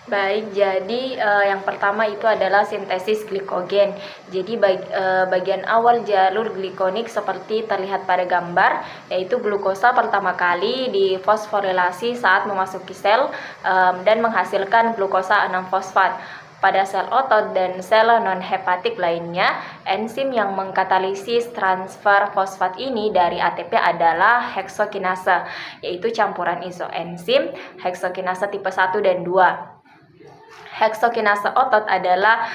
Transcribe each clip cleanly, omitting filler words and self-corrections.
Baik, jadi yang pertama itu adalah sintesis glikogen. Jadi bagian awal jalur glikonik seperti terlihat pada gambar, yaitu glukosa pertama kali difosforilasi saat memasuki sel dan menghasilkan glukosa 6-fosfat. Pada sel otot dan sel non-hepatik lainnya, enzim yang mengkatalisis transfer fosfat ini dari ATP adalah heksokinase, yaitu campuran isoenzim heksokinase tipe 1 dan 2. Heksokinase otot adalah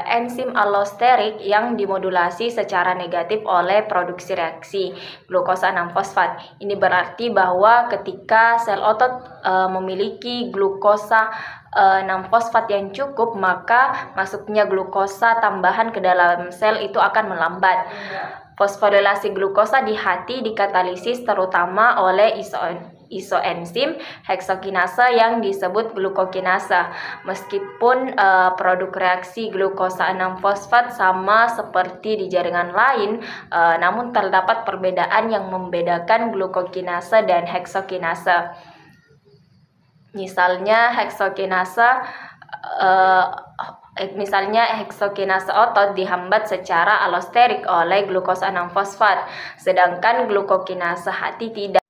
enzim allosterik yang dimodulasi secara negatif oleh produksi reaksi glukosa 6-fosfat. Ini berarti bahwa ketika sel otot memiliki glukosa 6-fosfat yang cukup, maka masuknya glukosa tambahan ke dalam sel itu akan melambat. Fosforilasi glukosa di hati dikatalisis terutama oleh isoenzim heksokinase yang disebut glukokinase. Meskipun produk reaksi glukosa 6-fosfat sama seperti di jaringan lain, namun terdapat perbedaan yang membedakan glukokinase dan heksokinase. Misalnya heksokinase otot dihambat secara allosterik oleh glukosa 6-fosfat, sedangkan glukokinase hati tidak.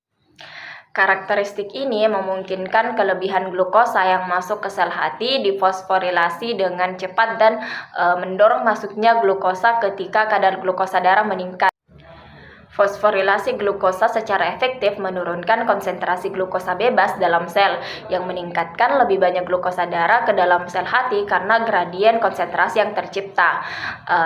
Karakteristik ini memungkinkan kelebihan glukosa yang masuk ke sel hati difosforilasi dengan cepat dan mendorong masuknya glukosa ketika kadar glukosa darah meningkat. Fosforilasi glukosa secara efektif menurunkan konsentrasi glukosa bebas dalam sel, yang meningkatkan lebih banyak glukosa darah ke dalam sel hati karena gradien konsentrasi yang tercipta.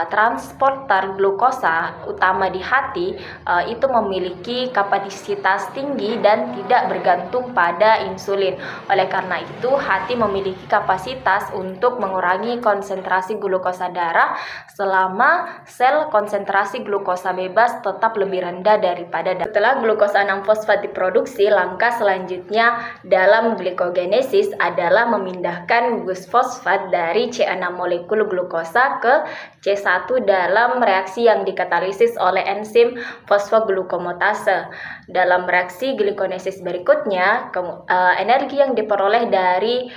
Transporter glukosa utama di hati itu memiliki kapasitas tinggi dan tidak bergantung pada insulin. Oleh karena itu, hati memiliki kapasitas untuk mengurangi konsentrasi glukosa darah selama sel konsentrasi glukosa bebas tetap lebih rendah daripada darah. Setelah glukosa 6-fosfat diproduksi, langkah selanjutnya dalam glikogenesis adalah memindahkan gugus fosfat dari C6 molekul glukosa ke C1 dalam reaksi yang dikatalisis oleh enzim fosfoglucomatase. Dalam reaksi glikogenesis berikutnya, energi yang diperoleh dari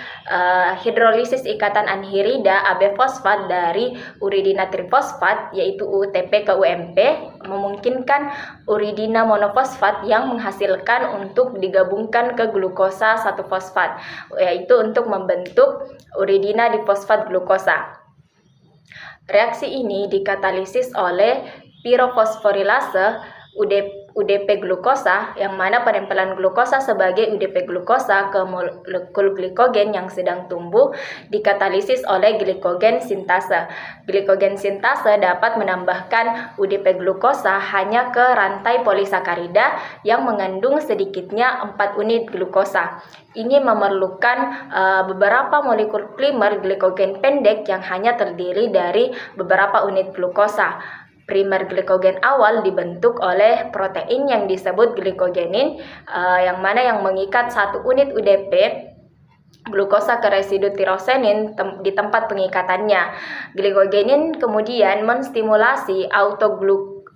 hidrolisis ikatan anhirida AB fosfat dari uridina trifosfat, yaitu UTP ke UMP, memungkinkan uridina monofosfat yang menghasilkan untuk digabungkan ke glukosa 1-fosfat, yaitu untuk membentuk uridina difosfat glukosa. Reaksi ini dikatalisis oleh pirofosforilase UDP glukosa, yang mana penempelan glukosa sebagai UDP glukosa ke molekul glikogen yang sedang tumbuh dikatalisis oleh glikogen sintase. Glikogen sintase dapat menambahkan UDP glukosa hanya ke rantai polisakarida yang mengandung sedikitnya 4 unit glukosa. Ini memerlukan beberapa molekul primer glikogen pendek yang hanya terdiri dari beberapa unit glukosa. Primer glikogen awal dibentuk oleh protein yang disebut glikogenin, yang mana yang mengikat 1 unit UDP glukosa ke residu tirosenin di tempat pengikatannya. Glikogenin kemudian menstimulasi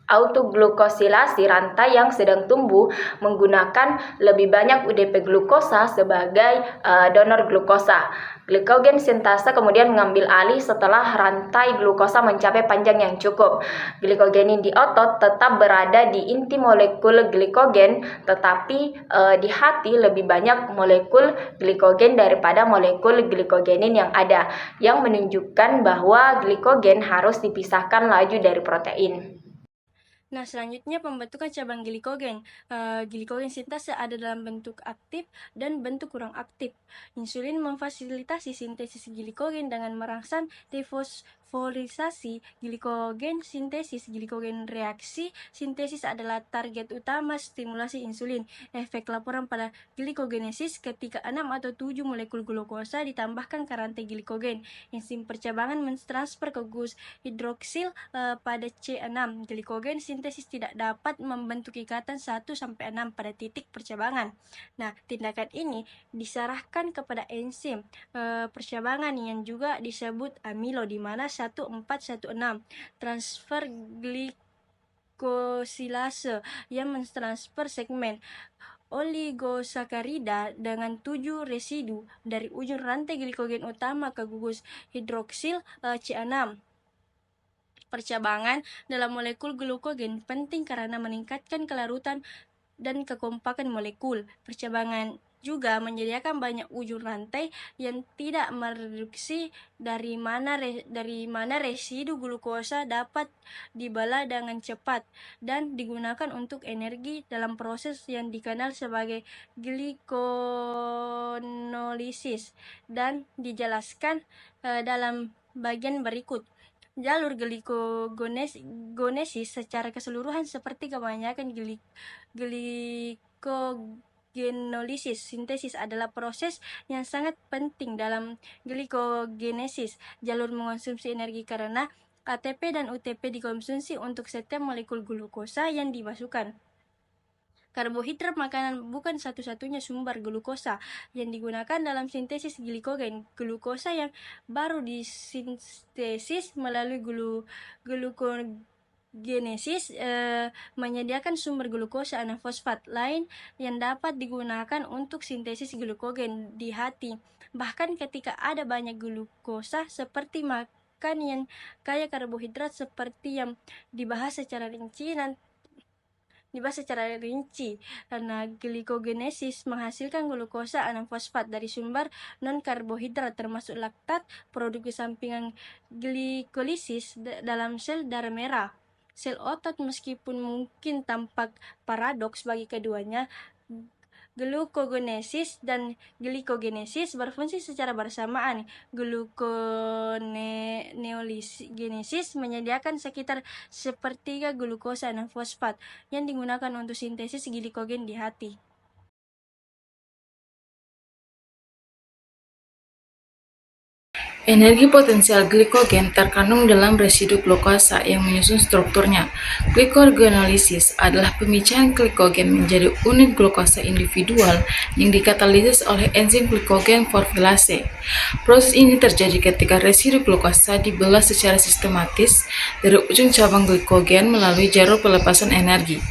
autoglukosilasi rantai yang sedang tumbuh menggunakan lebih banyak UDP glukosa sebagai donor glukosa. Glikogen sintase kemudian mengambil alih setelah rantai glukosa mencapai panjang yang cukup. Glikogenin di otot tetap berada di inti molekul glikogen, tetapi di hati lebih banyak molekul glikogen daripada molekul glikogenin yang ada, yang menunjukkan bahwa glikogen harus dipisahkan laju dari protein. Nah, selanjutnya pembentukan cabang glikogen. Glikogen sintase ada dalam bentuk aktif dan bentuk kurang aktif. Insulin memfasilitasi sintesis glikogen dengan merangsang defosforisasi glikogen sintesis. Glikogen reaksi sintesis adalah target utama stimulasi insulin. Efek laporan pada glikogenesis ketika 6 atau 7 molekul glukosa ditambahkan ke rantai glikogen. Enzim percabangan mentransfer ke gugus hidroksil pada C6. Glikogen sintesis tidak dapat membentuk ikatan 1-6 pada titik percabangan. Nah, tindakan ini diserahkan kepada enzim percabangan yang juga disebut amilo, di mana 1416 transfer glikosilase yang mentransfer segmen oligosakarida dengan 7 residu dari ujung rantai glikogen utama ke gugus hidroksil C6. Percabangan dalam molekul glukogen penting karena meningkatkan kelarutan dan kekompakan molekul. Percabangan juga menyediakan banyak ujung rantai yang tidak mereduksi dari mana residu glukosa dapat dibelah dengan cepat dan digunakan untuk energi dalam proses yang dikenal sebagai glikonolisis dan dijelaskan dalam bagian berikut. Jalur glikogenesis secara keseluruhan seperti kebanyakan glikogenolisis sintesis adalah proses yang sangat penting dalam glikogenesis. Jalur mengonsumsi energi karena ATP dan UTP dikonsumsi untuk setiap molekul glukosa yang dimasukkan. Karbohidrat makanan bukan satu-satunya sumber glukosa yang digunakan dalam sintesis glikogen. Glukosa yang baru disintesis melalui glukogenesis menyediakan sumber glukosa 6-fosfat lain yang dapat digunakan untuk sintesis glukogen di hati. Bahkan ketika ada banyak glukosa seperti makan yang kaya karbohidrat seperti yang dibahas secara rinci karena glikogenesis menghasilkan glukosa 6-fosfat dari sumber non-karbohidrat termasuk laktat, produk sampingan glikolisis dalam sel darah merah. Sel otot meskipun mungkin tampak paradoks bagi keduanya, glukogenesis dan glikogenesis berfungsi secara bersamaan. Gluconeogenesis menyediakan sekitar sepertiga glukosa 6-fosfat yang digunakan untuk sintesis glikogen di hati. Energi potensial glikogen terkandung dalam residu glukosa yang menyusun strukturnya. Glycogenolisis adalah pemicahan glikogen menjadi unit glukosa individual yang dikatalisis oleh enzim glikogen forfilase. Proses ini terjadi ketika residu glukosa dibelah secara sistematis dari ujung cabang glikogen melalui jalur pelepasan energi.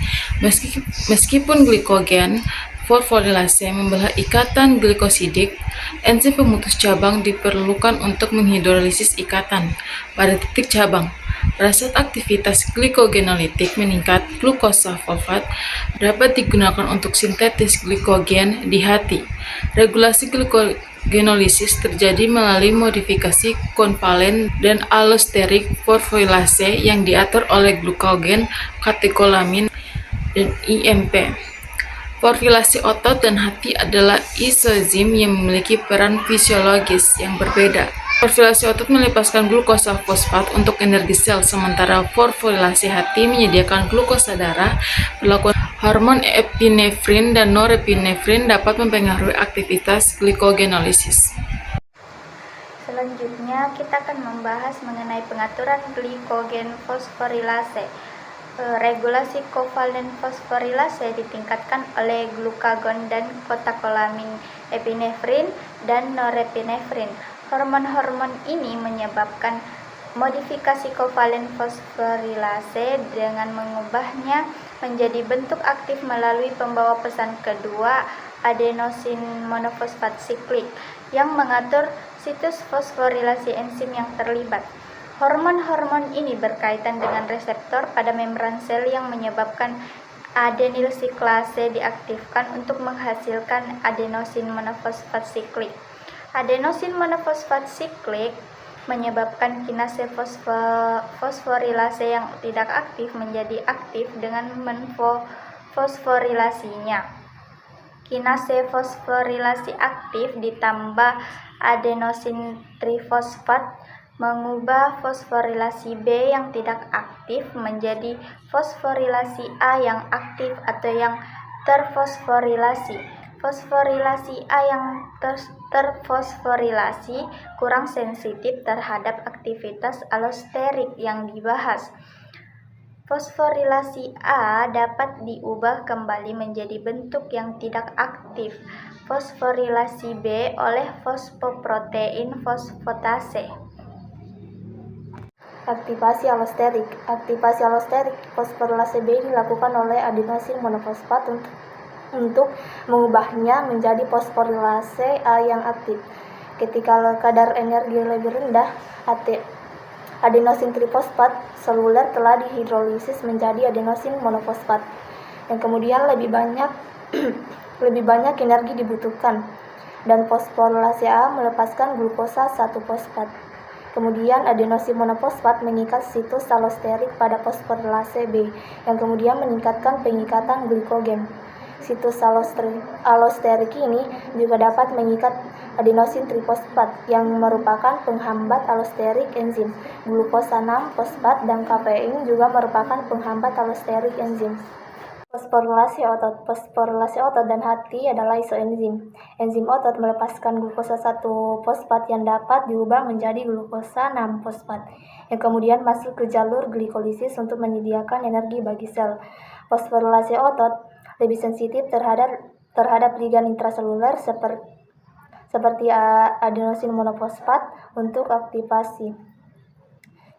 Meskipun glikogen fosforilase membelah ikatan glikosidik, enzim pemutus cabang diperlukan untuk menghidrolisis ikatan pada titik cabang. Pada saat aktivitas glikogenolitik meningkat, glukosa fosfat dapat digunakan untuk sintetis glikogen di hati. Regulasi glikogenolisis terjadi melalui modifikasi konvalen dan allosterik fosforilase yang diatur oleh glukogen, katekolamin, dan IMP. Forfilasi otot dan hati adalah isozim yang memiliki peran fisiologis yang berbeda. Forfilasi otot melepaskan glukosa fosfat untuk energi sel, sementara forfilasi hati menyediakan glukosa darah. Perlakuan hormon epinefrin dan norepinefrin dapat mempengaruhi aktivitas glikogenolisis. Selanjutnya, kita akan membahas mengenai pengaturan glikogen fosforilase. Regulasi kovalen fosforilase ditingkatkan oleh glukagon dan katekolamin, epinefrin dan norepinefrin. Hormon-hormon ini menyebabkan modifikasi kovalen fosforilase dengan mengubahnya menjadi bentuk aktif melalui pembawa pesan kedua adenosin monofosfat siklik yang mengatur situs fosforilasi enzim yang terlibat. Hormon-hormon ini berkaitan dengan reseptor pada membran sel yang menyebabkan adenyl siklase diaktifkan untuk menghasilkan adenosin monofosfat siklik. Adenosin monofosfat siklik menyebabkan kinase fosforilase yang tidak aktif menjadi aktif dengan menfosforilasinya. Kinase fosforilasi aktif ditambah adenosin trifosfat mengubah fosforilasi B yang tidak aktif menjadi fosforilasi A yang aktif atau yang terfosforilasi. Fosforilasi A yang terfosforilasi kurang sensitif terhadap aktivitas allosterik yang dibahas. Fosforilasi A dapat diubah kembali menjadi bentuk yang tidak aktif, fosforilasi B, oleh fosfoprotein fosfatase. Aktivasi allosterik. Fosforilase B dilakukan oleh adenosin monofosfat untuk untuk mengubahnya menjadi fosforilase A yang aktif. Ketika kadar energi lebih rendah, adenosin trifosfat seluler telah dihidrolisis menjadi adenosin monofosfat, yang kemudian lebih banyak energi dibutuhkan, dan fosforilase A melepaskan glukosa 1-fosfat. Kemudian adenosin monofosfat mengikat situs alosterik pada fosforilase B, yang kemudian meningkatkan pengikatan glikogen. Situs alosterik ini juga dapat mengikat adenosin trifosfat yang merupakan penghambat alosterik enzim. Glukosa 6-fosfat dan kafein juga merupakan penghambat alosterik enzim. Fosforilase otot dan hati adalah isoenzim. Enzim otot melepaskan glukosa 1-fosfat yang dapat diubah menjadi glukosa 6-fosfat, yang kemudian masuk ke jalur glikolisis untuk menyediakan energi bagi sel. Fosforilase otot lebih sensitif terhadap ligan intraseluler seperti adenosin monofosfat untuk aktivasi.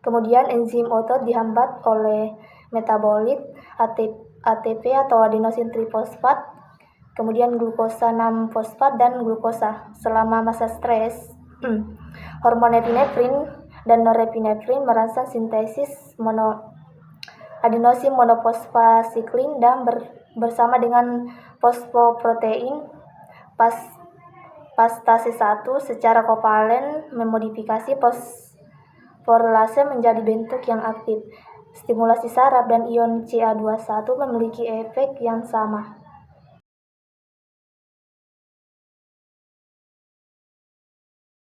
Kemudian enzim otot dihambat oleh metabolit ATP atau adenosin trifosfat, kemudian glukosa 6-fosfat dan glukosa. Selama masa stres, hormon epinefrin dan norepinefrin merangsang sintesis adenosin monofosfasiklin dan bersama dengan fosfoprotein pastase 1 secara kovalen memodifikasi fosforilase menjadi bentuk yang aktif. Stimulasi saraf dan ion Ca21 memiliki efek yang sama.